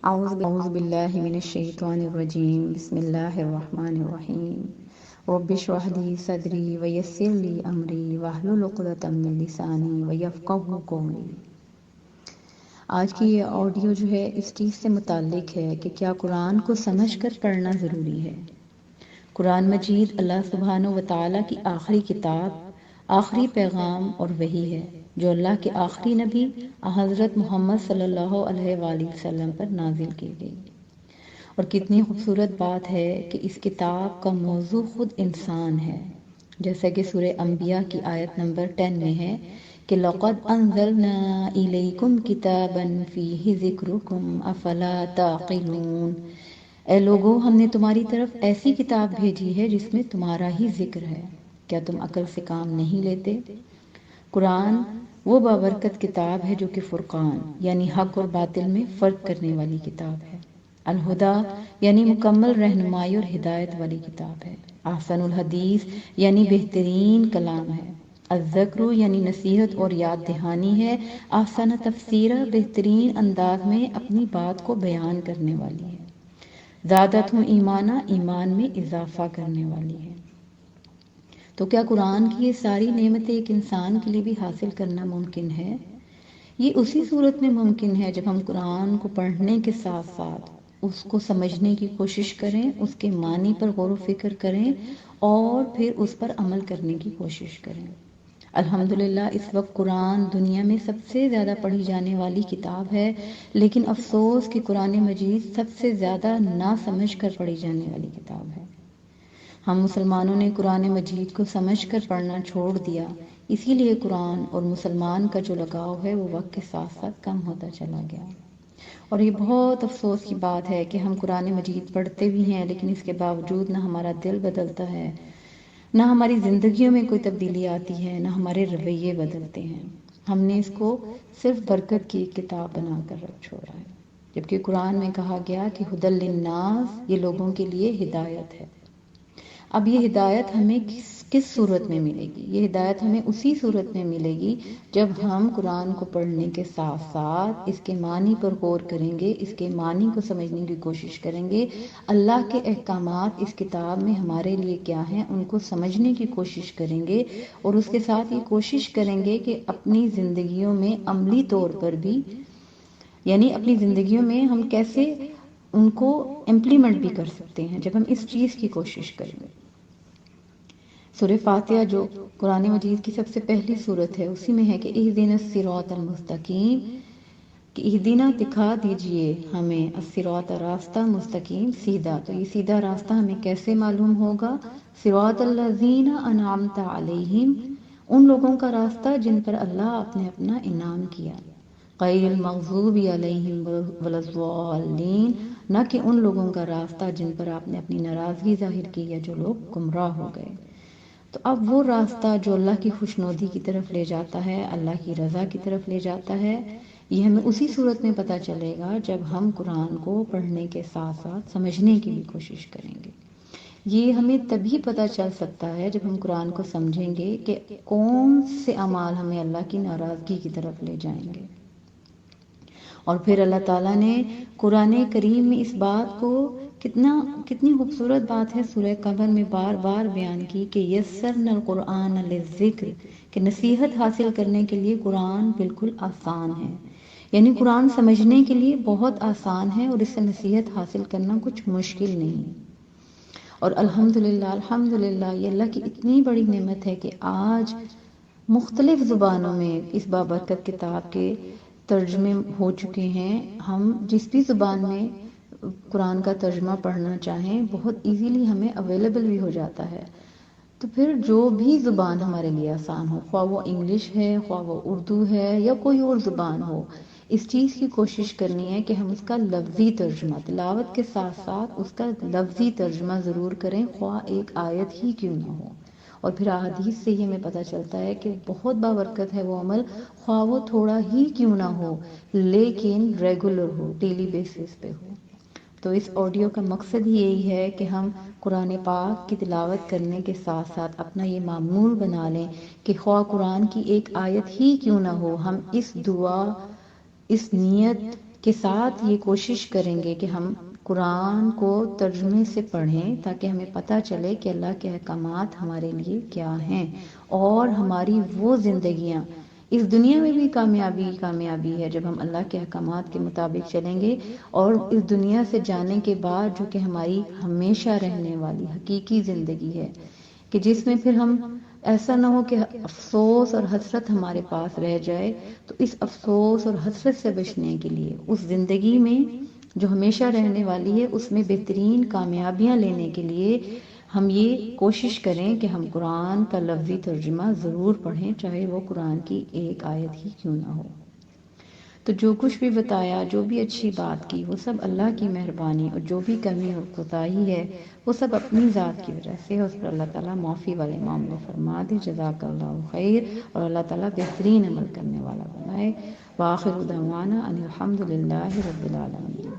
أعوذ بالله من الشيطان الرجيم بسم الله الرحمن الرحيم رب اشرح لي صدري ويسر لي أمري واحلل عقدة من لساني ويفقهوا قولي۔ آج کی یہ آڈیو جو ہے اس چیز سے متعلق ہے کہ کیا قرآن کو سمجھ کر پڑھنا ضروری ہے۔ قرآن مجید اللہ سبحانہ و تعالیٰ کی آخری کتاب، آخری پیغام اور وحی ہے جو اللہ کے آخری نبی حضرت محمد صلی اللہ علیہ وآلہ وسلم پر نازل کی گئی۔ اور کتنی خوبصورت بات ہے کہ اس کتاب کا موضوع خود انسان ہے، جیسا کہ سورہ انبیاء کی آیت نمبر 10 میں ہے کہ لَقَدْ أَنزَلْنَا إِلَيْكُمْ كِتَابًا فِيهِ ذِكْرُكُمْ أَفَلَا تَعْقِلُونَ۔ اے لوگو، ہم نے تمہاری طرف ایسی کتاب بھیجی ہے جس میں تمہارا ہی ذکر ہے، کیا تم عقل سے کام نہیں لیتے؟ قرآن وہ بابرکت کتاب ہے جو کہ فرقان یعنی حق اور باطل میں فرق کرنے والی کتاب ہے، الہدا یعنی مکمل رہنمائی اور ہدایت والی کتاب ہے، احسن الحدیث یعنی بہترین کلام ہے، الذکر یعنی نصیحت اور یاد دہانی ہے، احسن تفسیرہ بہترین انداز میں اپنی بات کو بیان کرنے والی ہے، زادتہم ایمانہ ایمان میں اضافہ کرنے والی ہے۔ تو کیا قرآن کی یہ ساری نعمتیں ایک انسان کے لیے بھی حاصل کرنا ممکن ہے؟ یہ اسی صورت میں ممکن ہے جب ہم قرآن کو پڑھنے کے ساتھ ساتھ اس کو سمجھنے کی کوشش کریں، اس کے معنی پر غور و فکر کریں اور پھر اس پر عمل کرنے کی کوشش کریں۔ الحمدللہ اس وقت قرآن دنیا میں سب سے زیادہ پڑھی جانے والی کتاب ہے، لیکن افسوس کہ قرآن مجید سب سے زیادہ نہ سمجھ کر پڑھی جانے والی کتاب ہے۔ ہم مسلمانوں نے قرآن مجید کو سمجھ کر پڑھنا چھوڑ دیا، اسی لیے قرآن اور مسلمان کا جو لگاؤ ہے وہ وقت کے ساتھ ساتھ کم ہوتا چلا گیا۔ اور یہ بہت افسوس کی بات ہے کہ ہم قرآن مجید پڑھتے بھی ہیں لیکن اس کے باوجود نہ ہمارا دل بدلتا ہے، نہ ہماری زندگیوں میں کوئی تبدیلی آتی ہے، نہ ہمارے رویے بدلتے ہیں۔ ہم نے اس کو صرف برکت کی ایک کتاب بنا کر رکھ چھوڑا ہے، جبکہ قرآن میں کہا گیا کہ ھدی للناس، یہ لوگوں کے لیے ہدایت ہے۔ اب یہ ہدایت ہمیں کس صورت میں ملے گی؟ یہ ہدایت ہمیں اسی صورت میں ملے گی جب ہم قرآن کو پڑھنے کے ساتھ ساتھ اس کے معنی پر غور کریں گے، اس کے معنی کو سمجھنے کی کوشش کریں گے، اللہ کے احکامات اس کتاب میں ہمارے لیے کیا ہیں ان کو سمجھنے کی کوشش کریں گے، اور اس کے ساتھ یہ کوشش کریں گے کہ اپنی زندگیوں میں عملی طور پر بھی، یعنی اپنی زندگیوں میں ہم کیسے ان کو امپلیمنٹ بھی کر سکتے ہیں جب ہم اس چیز کی کوشش کریں گے۔ سورہ فاتحہ جو قرآن مجید کی سب سے پہلی سورت ہے، اسی میں ہے کہ اہدنا الصراط المستقیم، کہ اہدنا دکھا دیجئے ہمیں الصراط راستہ مستقیم سیدھا۔ تو یہ سیدھا راستہ ہمیں کیسے معلوم ہوگا؟ صراط الذین انعمت علیہم، ان لوگوں کا راستہ جن پر اللہ آپ نے اپنا انعام کیا، غیر المغضوب علیہم ولا الضالین، نہ کہ ان لوگوں کا راستہ جن پر آپ نے اپنی ناراضگی ظاہر کی یا جو لوگ گمراہ ہو گئے۔ تو اب وہ راستہ جو اللہ کی خوشنودی کی طرف لے جاتا ہے، اللہ کی رضا کی طرف لے جاتا ہے، یہ ہمیں اسی صورت میں پتہ چلے گا جب ہم قرآن کو پڑھنے کے ساتھ ساتھ سمجھنے کی بھی کوشش کریں گے۔ یہ ہمیں تبھی پتہ چل سکتا ہے جب ہم قرآن کو سمجھیں گے کہ کون سے اعمال ہمیں اللہ کی ناراضگی کی طرف لے جائیں گے۔ اور پھر اللہ تعالیٰ نے قرآن کریم میں اس بات کو کتنی خوبصورت بات ہے سورہ قمر میں بار بار بیان کی کہ یسرنا القرآن للذکر، کہ نصیحت حاصل کرنے کے لیے قرآن بالکل آسان ہے، یعنی قرآن سمجھنے کے لیے بہت آسان ہے اور اس سے نصیحت حاصل کرنا کچھ مشکل نہیں۔ اور الحمدللہ یہ اللہ کی اتنی بڑی نعمت ہے کہ آج مختلف زبانوں میں اس بابرکت کتاب کے ترجمے ہو چکے ہیں۔ ہم جس بھی زبان میں قرآن کا ترجمہ پڑھنا چاہیں بہت ایزیلی ہمیں اویلیبل بھی ہو جاتا ہے۔ تو پھر جو بھی زبان ہمارے لیے آسان ہو، خواہ وہ انگلش ہے، خواہ وہ اردو ہے یا کوئی اور زبان ہو، اس چیز کی کوشش کرنی ہے کہ ہم اس کا لفظی ترجمہ تلاوت کے ساتھ ساتھ اس کا لفظی ترجمہ ضرور کریں، خواہ ایک آیت ہی کیوں نہ ہو۔ اور پھر احادیث سے ہی ہمیں پتہ چلتا ہے کہ بہت بابرکت ہے وہ عمل، خواہ وہ تھوڑا ہی کیوں نہ ہو لیکن ریگولر ہو، ڈیلی بیسس پہ ہو۔ تو اس آڈیو کا مقصد ہی یہی ہے کہ ہم قرآن پاک کی تلاوت کرنے کے ساتھ ساتھ اپنا یہ معمول بنا لیں کہ خواہ قرآن کی ایک آیت ہی کیوں نہ ہو، ہم اس دعا، اس نیت کے ساتھ یہ کوشش کریں گے کہ ہم قرآن کو ترجمے سے پڑھیں تاکہ ہمیں پتہ چلے کہ اللہ کے احکامات ہمارے لیے کیا ہیں، اور ہماری وہ زندگیاں اس دنیا میں بھی کامیابی ہے جب ہم اللہ کے احکامات کے مطابق چلیں گے، اور اس دنیا سے جانے کے بعد جو کہ ہماری ہمیشہ رہنے والی حقیقی زندگی ہے، کہ جس میں پھر ہم ایسا نہ ہو کہ افسوس اور حسرت ہمارے پاس رہ جائے، تو اس افسوس اور حسرت سے بچنے کے لیے اس زندگی میں جو ہمیشہ رہنے والی ہے اس میں بہترین کامیابیاں لینے کے لیے ہم یہ کوشش کریں کہ ہم قرآن کا لفظی ترجمہ ضرور پڑھیں، چاہے وہ قرآن کی ایک آیت ہی کیوں نہ ہو۔ تو جو کچھ بھی بتایا، جو بھی اچھی بات کی، وہ سب اللہ کی مہربانی، اور جو بھی کمی اور کوتاہی ہے وہ سب اپنی ذات کی وجہ سے، اس پر اللہ تعالیٰ معافی والے معاملے فرما دے۔ جزاک اللہ خیر، اور اللہ تعالیٰ بہترین عمل کرنے والا بنائے۔ وآخر دعوانا ان الحمد للہ رب العالمین۔